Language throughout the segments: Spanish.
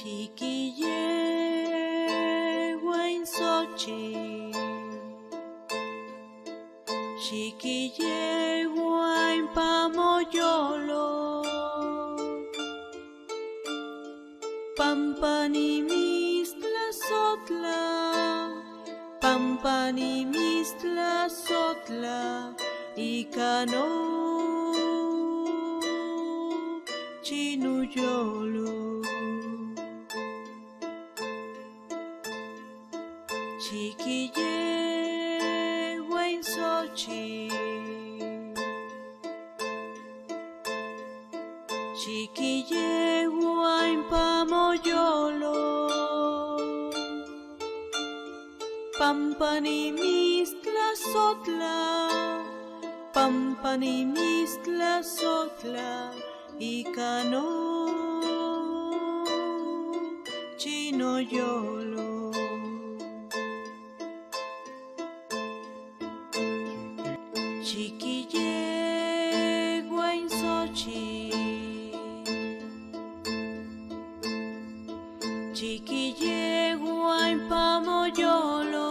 Xiquillehuain Xochi, Xiquillehuain Pamoyolo, Pampanimistla Sotla, Pampanimistla Sotla, Icano Chinuyolo. Xiquillehuain Xochi, Xiquillehuain Pamoyolo, Pampanimistla Sotla, Pampanimistla Sotla, Icano Chinoyolo. Xiquillehuain Xochi, Xiquillehuain Pamoyolo,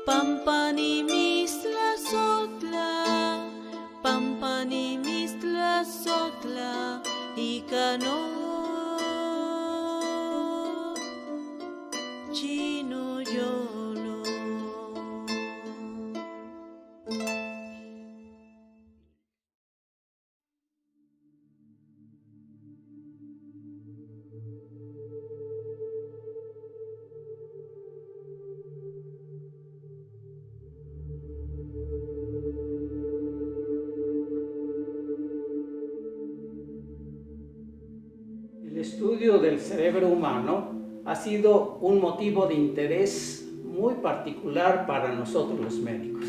Pampanimistla Sotla, Pampanimistla Sotla, Icano Chinoyolo. El estudio del cerebro humano ha sido un motivo de interés muy particular para nosotros los médicos.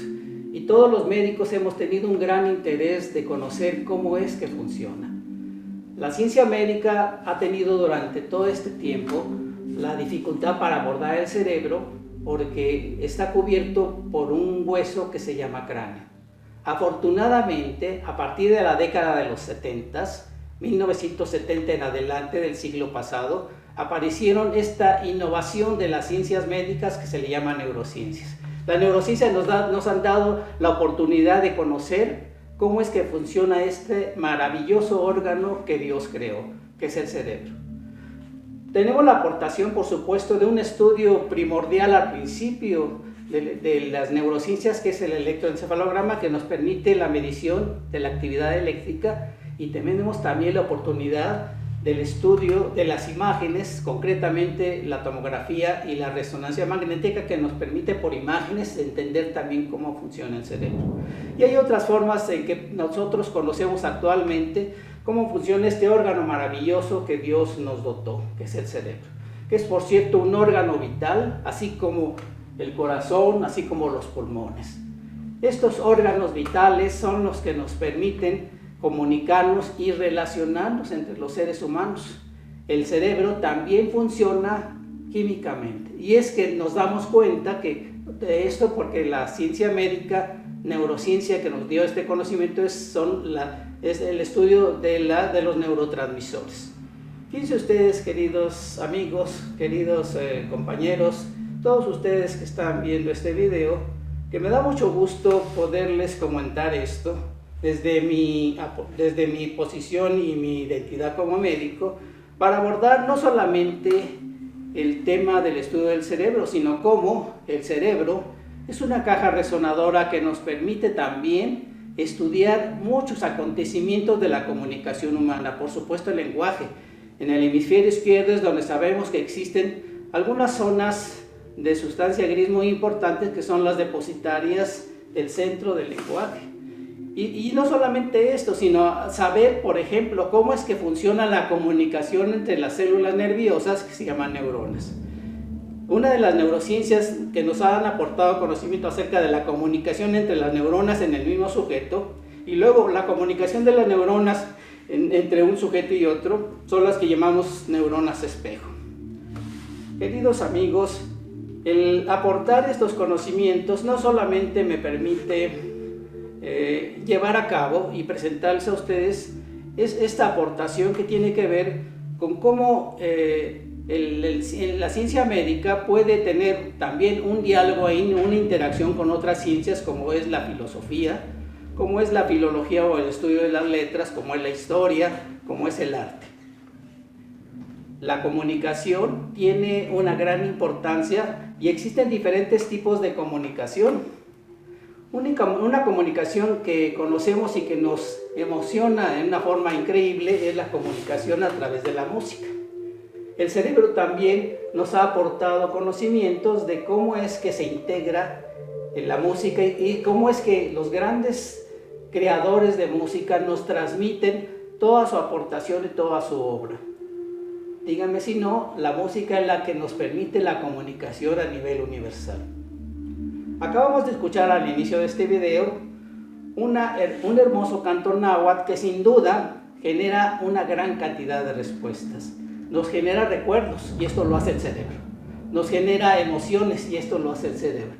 Y todos los médicos hemos tenido un gran interés de conocer cómo es que funciona. La ciencia médica ha tenido durante todo este tiempo la dificultad para abordar el cerebro porque está cubierto por un hueso que se llama cráneo. Afortunadamente, a partir de la década de los 70s, 1970 en adelante del siglo pasado, aparecieron esta innovación de las ciencias médicas que se le llama neurociencias. Las neurociencias nos han dado la oportunidad de conocer cómo es que funciona este maravilloso órgano que Dios creó, que es el cerebro. Tenemos la aportación, por supuesto, de un estudio primordial al principio de las neurociencias, que es el electroencefalograma, que nos permite la medición de la actividad eléctrica, y tenemos también la oportunidad del estudio de las imágenes, concretamente la tomografía y la resonancia magnética, que nos permite por imágenes entender también cómo funciona el cerebro. Y hay otras formas en que nosotros conocemos actualmente cómo funciona este órgano maravilloso que Dios nos dotó, que es el cerebro, que es, por cierto, un órgano vital, así como el corazón, así como los pulmones. Estos órganos vitales son los que nos permiten comunicarnos y relacionarnos entre los seres humanos. El cerebro también funciona químicamente, y es que nos damos cuenta que de esto porque la ciencia médica, neurociencia que nos dio este conocimiento es el estudio de los neurotransmisores. Fíjense ustedes, queridos amigos, queridos compañeros, todos ustedes que están viendo este video, que me da mucho gusto poderles comentar esto desde mi posición y mi identidad como médico, para abordar no solamente el tema del estudio del cerebro, sino cómo el cerebro es una caja resonadora que nos permite también estudiar muchos acontecimientos de la comunicación humana. Por supuesto, el lenguaje. En el hemisferio izquierdo es donde sabemos que existen algunas zonas de sustancia gris muy importantes, que son las depositarias del centro del lenguaje. Y no solamente esto, sino saber, por ejemplo, cómo es que funciona la comunicación entre las células nerviosas, que se llaman neuronas. Una de las neurociencias que nos han aportado conocimiento acerca de la comunicación entre las neuronas en el mismo sujeto, y luego la comunicación de las neuronas entre un sujeto y otro, son las que llamamos neuronas espejo. Queridos amigos, el aportar estos conocimientos no solamente me permite llevar a cabo y presentarles a ustedes es esta aportación que tiene que ver con cómo la ciencia médica puede tener también un diálogo ahí, una interacción con otras ciencias, como es la filosofía, como es la filología o el estudio de las letras, como es la historia, como es el arte. La comunicación tiene una gran importancia y existen diferentes tipos de comunicación. Una comunicación que conocemos y que nos emociona de una forma increíble es la comunicación a través de la música. El cerebro también nos ha aportado conocimientos de cómo es que se integra en la música y cómo es que los grandes creadores de música nos transmiten toda su aportación y toda su obra. Díganme si no, la música es la que nos permite la comunicación a nivel universal. Acabamos de escuchar al inicio de este video un hermoso canto náhuatl que sin duda genera una gran cantidad de respuestas. Nos genera recuerdos y esto lo hace el cerebro. Nos genera emociones y esto lo hace el cerebro.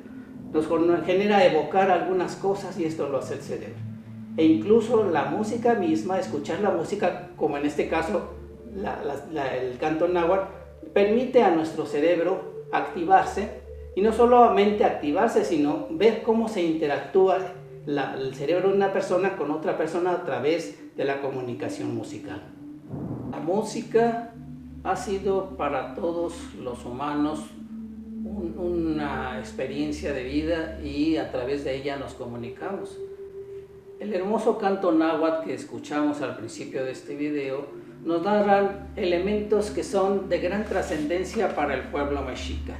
Nos genera evocar algunas cosas y esto lo hace el cerebro. E incluso la música misma, escuchar la música, como en este caso el canto náhuatl, permite a nuestro cerebro activarse. Y no solamente activarse, sino ver cómo se interactúa el cerebro de una persona con otra persona a través de la comunicación musical. La música ha sido para todos los humanos una experiencia de vida y a través de ella nos comunicamos. El hermoso canto náhuatl que escuchamos al principio de este video nos darán elementos que son de gran trascendencia para el pueblo mexica.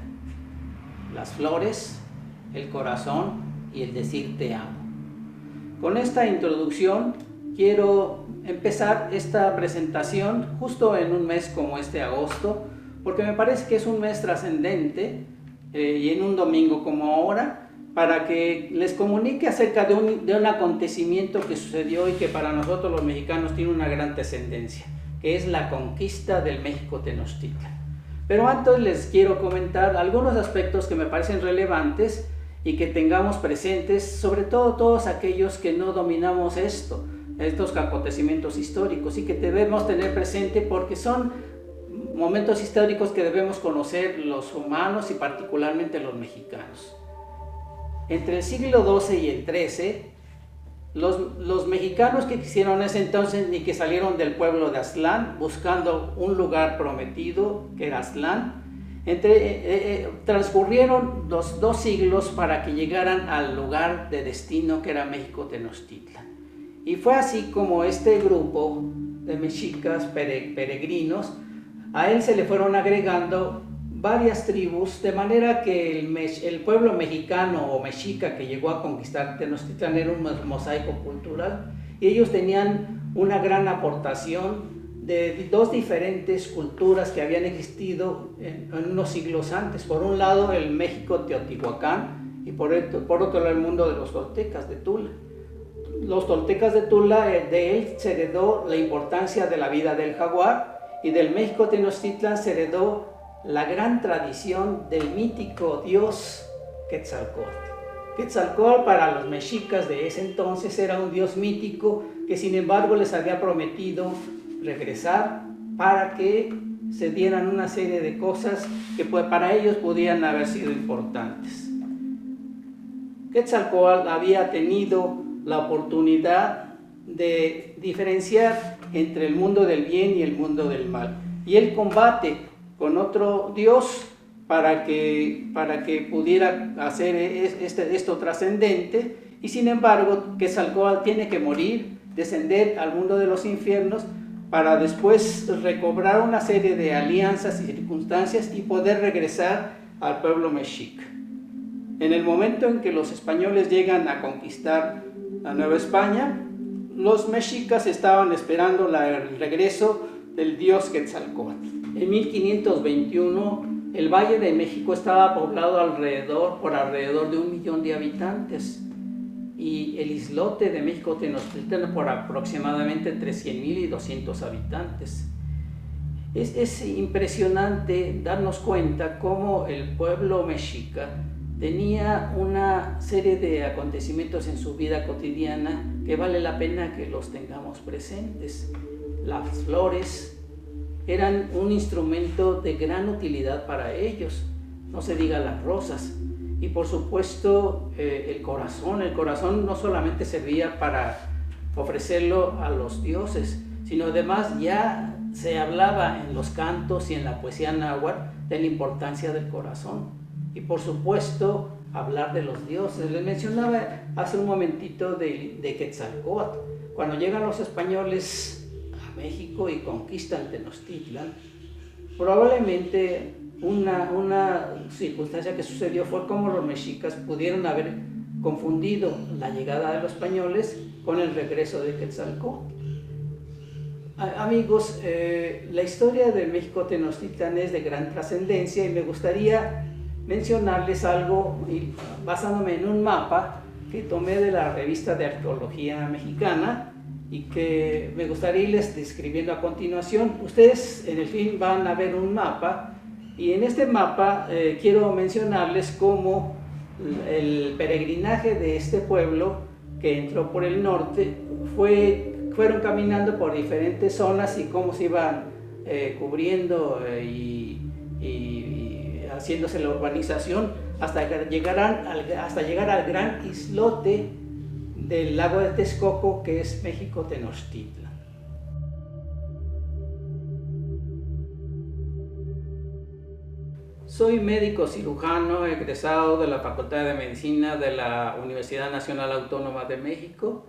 Las flores, el corazón y el decir te amo. Con esta introducción quiero empezar esta presentación justo en un mes como este agosto, porque me parece que es un mes trascendente y en un domingo como ahora, para que les comunique acerca de un acontecimiento que sucedió y que para nosotros los mexicanos tiene una gran trascendencia, que es la conquista del México Tenochtitlan. Pero antes les quiero comentar algunos aspectos que me parecen relevantes y que tengamos presentes, sobre todo todos aquellos que no dominamos estos acontecimientos históricos y que debemos tener presente porque son momentos históricos que debemos conocer los humanos y particularmente los mexicanos. Entre el siglo XII y el XIII, los mexicanos que quisieron en ese entonces y que salieron del pueblo de Aztlán buscando un lugar prometido que era Aztlán, transcurrieron los 2 siglos para que llegaran al lugar de destino que era México Tenochtitlan. Y fue así como este grupo de mexicas peregrinos, a él se le fueron agregando varias tribus, de manera que el pueblo mexicano o mexica que llegó a conquistar Tenochtitlan era un mosaico cultural y ellos tenían una gran aportación de 2 diferentes culturas que habían existido en unos siglos antes. Por un lado el México Teotihuacán y por otro lado el mundo de los toltecas de Tula. Los toltecas de Tula, de él se heredó la importancia de la vida del jaguar y del México Tenochtitlan se heredó la gran tradición del mítico dios Quetzalcóatl. Quetzalcóatl para los mexicas de ese entonces era un dios mítico que sin embargo les había prometido regresar para que se dieran una serie de cosas que para ellos podían haber sido importantes. Quetzalcóatl había tenido la oportunidad de diferenciar entre el mundo del bien y el mundo del mal y él combate con otro dios para que pudiera hacer esto trascendente y sin embargo Quetzalcóatl tiene que morir, descender al mundo de los infiernos para después recobrar una serie de alianzas y circunstancias y poder regresar al pueblo mexica. En el momento en que los españoles llegan a conquistar la Nueva España, los mexicas estaban esperando el regreso del dios Quetzalcóatl. En 1521 el Valle de México estaba poblado por alrededor de 1 millón de habitantes y el islote de México Tenochtitlan por aproximadamente entre 100,000 y 200 habitantes. Es impresionante darnos cuenta cómo el pueblo mexica tenía una serie de acontecimientos en su vida cotidiana que vale la pena que los tengamos presentes. Las flores eran un instrumento de gran utilidad para ellos, no se diga las rosas. Y por supuesto el corazón no solamente servía para ofrecerlo a los dioses, sino además ya se hablaba en los cantos y en la poesía náhuatl de la importancia del corazón. Y por supuesto hablar de los dioses. Les mencionaba hace un momentito de Quetzalcóatl. Cuando llegan los españoles a México y conquistan Tenochtitlan, probablemente una circunstancia que sucedió fue como los mexicas pudieron haber confundido la llegada de los españoles con el regreso de Quetzalcóatl. Amigos, la historia de México Tenochtitlan es de gran trascendencia y me gustaría mencionarles algo basándome en un mapa que tomé de la revista de Arqueología Mexicana y que me gustaría irles describiendo a continuación. Ustedes en el film van a ver un mapa y en este mapa quiero mencionarles cómo el peregrinaje de este pueblo que entró por el norte fueron caminando por diferentes zonas y cómo se iban cubriendo y haciéndose la urbanización hasta llegar al gran islote del lago de Texcoco, que es México Tenochtitlan. Soy médico cirujano egresado de la Facultad de Medicina de la Universidad Nacional Autónoma de México.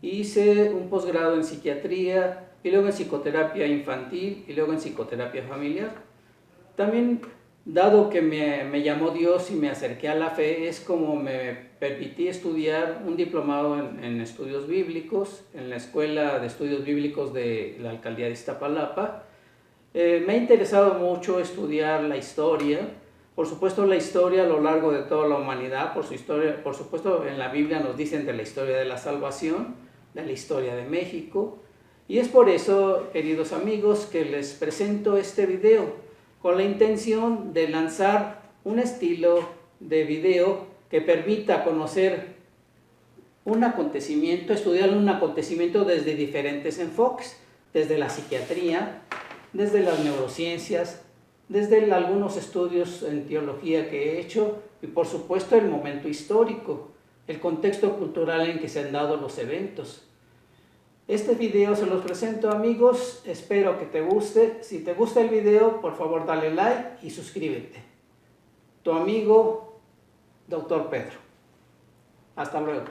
Hice un posgrado en psiquiatría y luego en psicoterapia infantil y luego en psicoterapia familiar. También, dado que me llamó Dios y me acerqué a la fe, es como me permití estudiar un diplomado en estudios bíblicos en la Escuela de Estudios Bíblicos de la Alcaldía de Iztapalapa. Me ha interesado mucho estudiar la historia, por supuesto la historia a lo largo de toda la humanidad, por supuesto en la Biblia nos dicen de la historia de la salvación, de la historia de México, y es por eso, queridos amigos, que les presento este video, con la intención de lanzar un estilo de video que permita conocer un acontecimiento, estudiar un acontecimiento desde diferentes enfoques, desde la psiquiatría, desde las neurociencias, desde algunos estudios en teología que he hecho y por supuesto el momento histórico, el contexto cultural en que se han dado los eventos. Este video se los presento, amigos, espero que te guste. Si te gusta el video, por favor dale like y suscríbete. Tu amigo, Dr. Pedro. Hasta luego.